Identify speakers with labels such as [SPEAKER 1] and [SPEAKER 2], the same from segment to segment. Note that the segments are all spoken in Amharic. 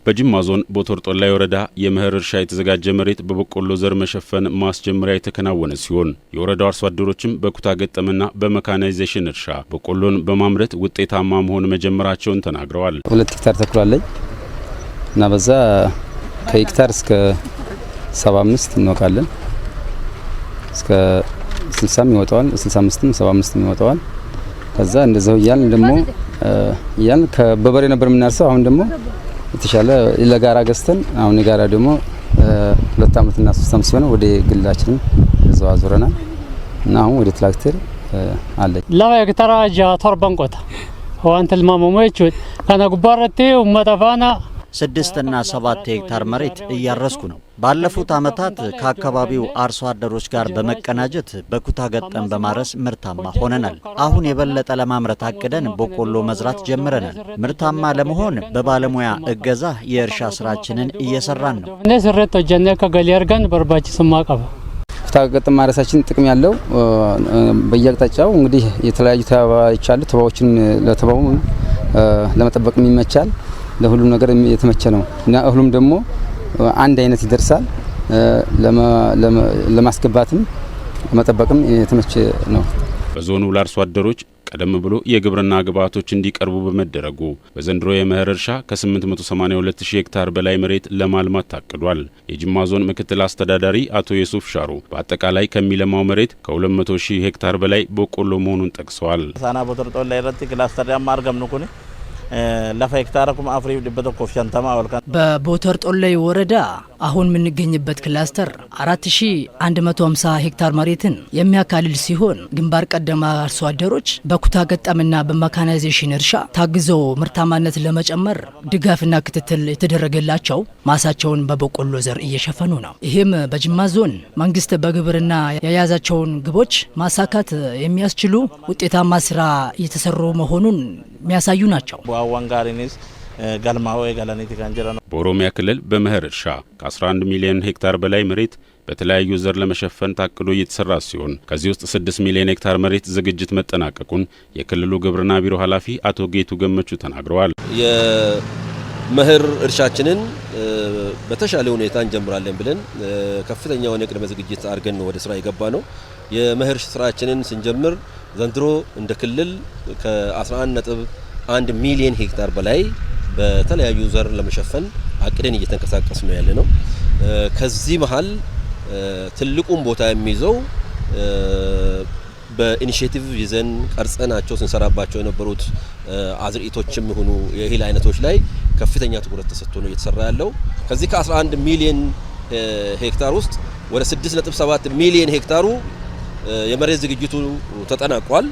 [SPEAKER 1] በጅማ ዞን ቦቶርጦላይ ወረዳ የመኸር እርሻ የተዘጋጀ መሬት በበቆሎ ዘር መሸፈን ማስጀመሪያ የተከናወነ ሲሆን የወረዳው አርሶ አደሮችም በኩታ ገጠምና በመካናይዜሽን እርሻ በቆሎን በማምረት ውጤታማ መሆን መጀመራቸውን ተናግረዋል።
[SPEAKER 2] 2 ሄክታር ተክሏል ላይ እና በዛ ከሄክታር እስከ 75 እንወቃለን እስከ 60 ይወጣዋል 65ም 75ም ይወጣዋል። ከዛ እንደዛው ያን ከበበሬ ነበር የምናርሰው። አሁን ደግሞ የተሻለ ለጋራ ገዝተን አሁን የጋራ ደግሞ 2 አመትና 3 አመት ሲሆን ወደ ግላችን እዛው አዙረናል እና አሁን ወደ ትራክተር አለ
[SPEAKER 3] ላ ሄክታር አጃ ተርባንቆታ ወንት ልማሞሞች ካና ጉባራቴ ወመጣፋና
[SPEAKER 4] 6 እና 7 ሄክታር መሬት እያረስኩ ነው። ባለፉት አመታት ከአካባቢው አርሶ አደሮች ጋር በመቀናጀት በኩታ ገጠም በማረስ ምርታማ ሆነናል። አሁን የበለጠ ለማምረት አቅደን በቆሎ መዝራት ጀምረናል። ምርታማ ለመሆን በባለሙያ እገዛ የእርሻ ስራችንን እየሰራን ነው።
[SPEAKER 3] እኔ ስሬት ወጀነ ከገሊያርጋን በርባች ስማቀባ
[SPEAKER 2] ኩታ ገጠም ማረሳችን ጥቅም ያለው በየአቅጣጫው እንግዲህ የተለያዩ ተባዮች አሉ። ተባዮችን ለተባው ለመጠበቅ ይመቻል። ለሁሉም ነገር የተመቸ ነው እና እህሉም ደግሞ አንድ አይነት ይደርሳል። ለማስገባትም ለመጠበቅም የተመቸ ነው።
[SPEAKER 1] በዞኑ ለአርሶ አደሮች ቀደም ብሎ የግብርና ግብዓቶች እንዲቀርቡ በመደረጉ በዘንድሮ የመኸር እርሻ ከ882 ሄክታር በላይ መሬት ለማልማት ታቅዷል። የጅማ ዞን ምክትል አስተዳዳሪ አቶ የሱፍ ሻሩ በአጠቃላይ ከሚለማው መሬት ከ200 ሄክታር በላይ በቆሎ መሆኑን ጠቅሰዋል።
[SPEAKER 5] ሳና ቦቶርጦላይ ረቲ ክላስተር ያማርገም ነው ለፈ ሄክታርኩም አፍሪ ድበቶ ኮፍሻንተማ ወልካን
[SPEAKER 6] በቦቶርጦላይ ወረዳ አሁን የምንገኝበት ክላስተር 4150 ሄክታር መሬትን የሚያካልል ሲሆን ግንባር ቀደም አርሶ አደሮች በኩታ ገጠምና በመካናይዜሽን እርሻ ታግዘው ምርታማነት ለመጨመር ድጋፍና ክትትል የተደረገላቸው ማሳቸውን በበቆሎ ዘር እየሸፈኑ ነው። ይህም በጅማ ዞን መንግስት በግብርና የያዛቸውን ግቦች ማሳካት የሚያስችሉ ውጤታማ ስራ እየተሰሩ መሆኑን የሚያሳዩ ናቸው።
[SPEAKER 5] ዋንጋሪኒስ ጋልማው ጋላኒቲ ካንጀራ ነው።
[SPEAKER 1] በኦሮሚያ ክልል በመኸር እርሻ ከ11 ሚሊዮን ሄክታር በላይ መሬት በተለያዩ ዘር ለመሸፈን ታቅዶ እየተሰራ ሲሆን ከዚህ ውስጥ 6 ሚሊዮን ሄክታር መሬት ዝግጅት መጠናቀቁን የክልሉ ግብርና ቢሮ ኃላፊ አቶ ጌቱ ገመቹ ተናግረዋል።
[SPEAKER 7] የመኸር እርሻችንን በተሻለ ሁኔታ እንጀምራለን ብለን ከፍተኛ የሆነ ቅድመ ዝግጅት አድርገን ነው ወደ ስራ የገባ ነው። የመኸር ስራችንን ስንጀምር ዘንድሮ እንደ ክልል ከ11.1 ሚሊዮን ሄክታር በላይ በተለያዩ ዘር ለመሸፈን አቅደን እየተንቀሳቀስ ነው ያለ ነው። ከዚህ መሃል ትልቁን ቦታ የሚይዘው በኢኒሺዬቲቭ ይዘን ቀርጸናቸው ስንሰራባቸው የነበሩት አዝርዕቶችም ሆኑ የእህል አይነቶች ላይ ከፍተኛ ትኩረት ተሰጥቶ ነው እየተሰራ ያለው። ከዚህ ከ11 ሚሊዮን ሄክታር ውስጥ ወደ 6.7 ሚሊዮን ሄክታሩ የመሬት ዝግጅቱ ተጠናቋል።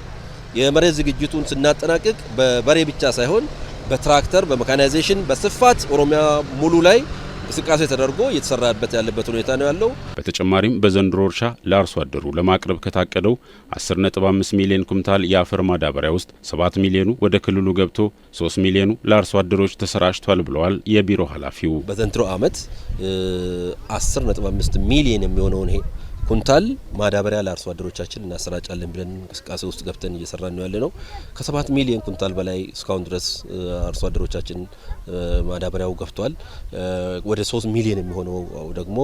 [SPEAKER 7] የመሬት ዝግጅቱን ስናጠናቅቅ በበሬ ብቻ ሳይሆን በትራክተር በመካናይዜሽን በስፋት ኦሮሚያ ሙሉ ላይ እንቅስቃሴ ተደርጎ እየተሰራበት ያለበት ሁኔታ ነው ያለው።
[SPEAKER 1] በተጨማሪም በዘንድሮ እርሻ ለአርሶ አደሩ ለማቅረብ ከታቀደው 10.5 ሚሊዮን ኩንታል የአፈር ማዳበሪያ ውስጥ 7 ሚሊዮኑ ወደ ክልሉ ገብቶ 3 ሚሊዮኑ ለአርሶ አደሮች ተሰራጭቷል ብለዋል የቢሮ ኃላፊው።
[SPEAKER 7] በዘንድሮ ዓመት 10.5 ሚሊዮን የሚሆነውን ኩንታል ማዳበሪያ ለአርሶ አደሮቻችን እናሰራጫለን ብለን እንቅስቃሴ ውስጥ ገብተን እየሰራን ነው ያለነው። ከ7 ሚሊዮን ኩንታል በላይ እስካሁን ድረስ አርሶ አደሮቻችን ማዳበሪያው ገብቷል። ወደ 3 ሚሊዮን የሚሆነው ደግሞ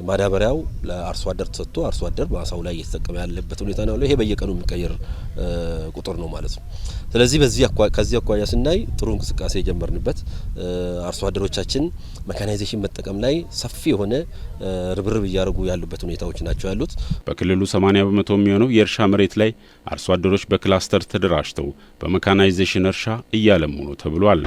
[SPEAKER 7] ማዳበሪያው ለአርሶ አደር ተሰጥቶ አርሶ አደር ማሳው ላይ እየተጠቀመ ያለበት ሁኔታ ነው ያለው። ይሄ በየቀኑ የሚቀየር ቁጥር ነው ማለት ነው። ስለዚህ ከዚህ አኳያ ስናይ ጥሩ እንቅስቃሴ የጀመርንበት አርሶ አደሮቻችን መካናይዜሽን መጠቀም ላይ ሰፊ የሆነ ርብርብ እያደረጉ ያሉበት ሁኔታዎች ናቸው ያሉት።
[SPEAKER 1] በክልሉ 80 በመቶ የሚሆነው የእርሻ መሬት ላይ አርሶ አደሮች በክላስተር ተደራጅተው በመካናይዜሽን እርሻ እያለሙ ነው ተብሏል።